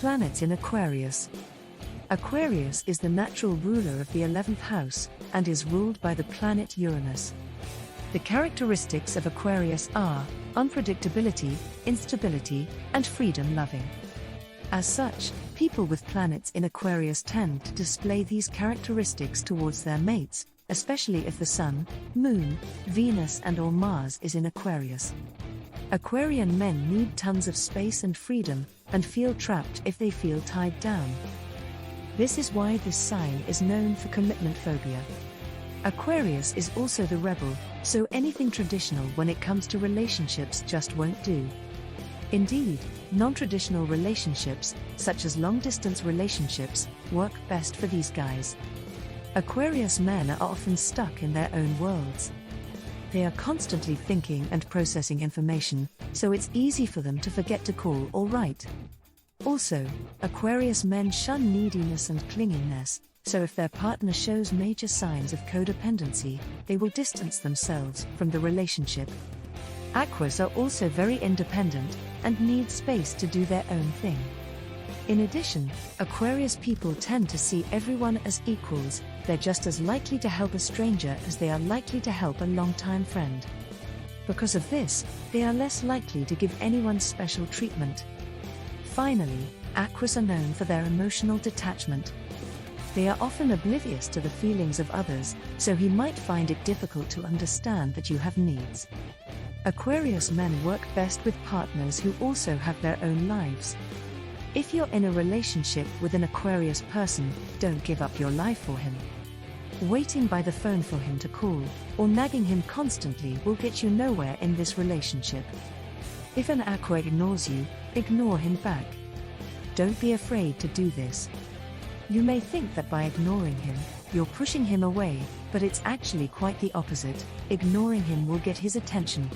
Planets in Aquarius. Aquarius is the natural ruler of the 11th house, and is ruled by the planet Uranus. The characteristics of Aquarius are unpredictability, instability, and freedom-loving. As such, people with planets in Aquarius tend to display these characteristics towards their mates, especially if the Sun, Moon, Venus and/or Mars is in Aquarius. Aquarian men need tons of space and freedom, and feel trapped if they feel tied down. This is why this sign is known for commitment phobia. Aquarius is also the rebel, so anything traditional when it comes to relationships just won't do. Indeed, non-traditional relationships, such as long-distance relationships, work best for these guys. Aquarius men are often stuck in their own worlds. They are constantly thinking and processing information, so it's easy for them to forget to call or write. Also, Aquarius men shun neediness and clinginess, so if their partner shows major signs of codependency, they will distance themselves from the relationship. Aquas are also very independent, and need space to do their own thing. In addition, Aquarius people tend to see everyone as equals. They're just as likely to help a stranger as they are likely to help a longtime friend. Because of this, they are less likely to give anyone special treatment. Finally, Aquas are known for their emotional detachment. They are often oblivious to the feelings of others, so he might find it difficult to understand that you have needs. Aquarius men work best with partners who also have their own lives. If you're in a relationship with an Aquarius person, don't give up your life for him. Waiting by the phone for him to call, or nagging him constantly will get you nowhere in this relationship. If an Aqua ignores you, ignore him back. Don't be afraid to do this. You may think that by ignoring him, you're pushing him away, but it's actually quite the opposite. Ignoring him will get his attention.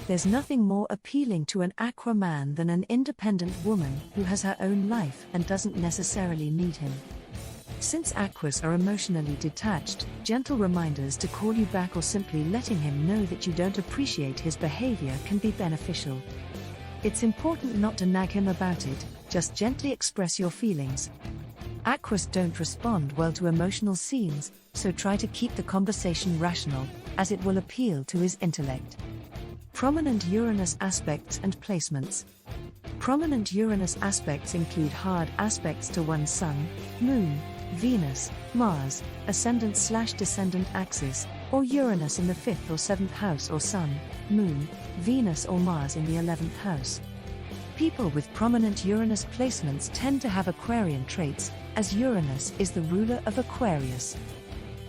There's nothing more appealing to an Aqua man than an independent woman who has her own life and doesn't necessarily need him. Since Aquas are emotionally detached, gentle reminders to call you back or simply letting him know that you don't appreciate his behavior can be beneficial. It's important not to nag him about it, just gently express your feelings. Aquas don't respond well to emotional scenes, so try to keep the conversation rational, as it will appeal to his intellect. Prominent Uranus aspects and placements. Prominent Uranus aspects include hard aspects to one's Sun, Moon, Venus, Mars, ascendant/descendant axis, or Uranus in the 5th or 7th house, or Sun, Moon, Venus or Mars in the 11th house. People with prominent Uranus placements tend to have Aquarian traits, as Uranus is the ruler of Aquarius.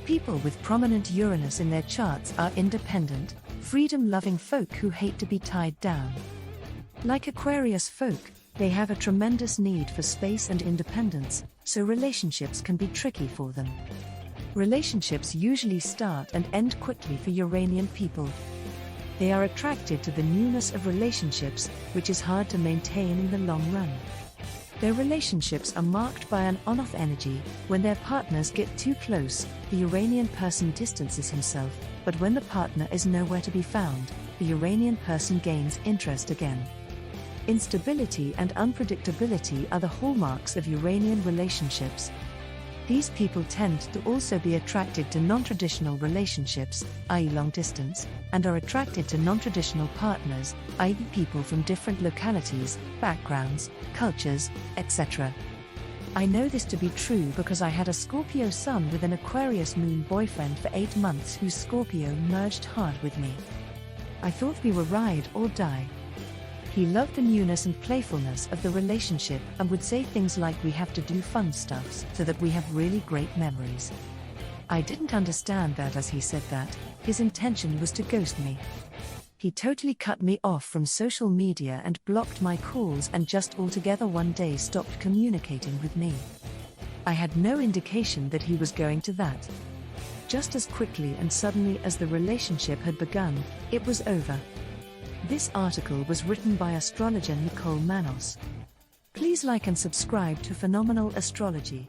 People with prominent Uranus in their charts are independent, freedom-loving folk who hate to be tied down. Like Aquarius folk, they have a tremendous need for space and independence, so relationships can be tricky for them. Relationships usually start and end quickly for Uranian people. They are attracted to the newness of relationships, which is hard to maintain in the long run. Their relationships are marked by an on-off energy. When their partners get too close, the Uranian person distances himself, but when the partner is nowhere to be found, the Uranian person gains interest again. Instability and unpredictability are the hallmarks of Uranian relationships. These people tend to also be attracted to non-traditional relationships, i.e. long distance, and are attracted to non-traditional partners, i.e. people from different localities, backgrounds, cultures, etc. I know this to be true because I had a Scorpio sun with an Aquarius moon boyfriend for 8 months whose Scorpio merged hard with me. I thought we were ride or die. He loved the newness and playfulness of the relationship and would say things like we have to do fun stuff so that we have really great memories. I didn't understand that as he said that, his intention was to ghost me. He totally cut me off from social media and blocked my calls and just altogether one day stopped communicating with me. I had no indication that he was going to that. Just as quickly and suddenly as the relationship had begun, it was over. This article was written by astrologer Nicole Manos. Please like and subscribe to Phenomenal Astrology.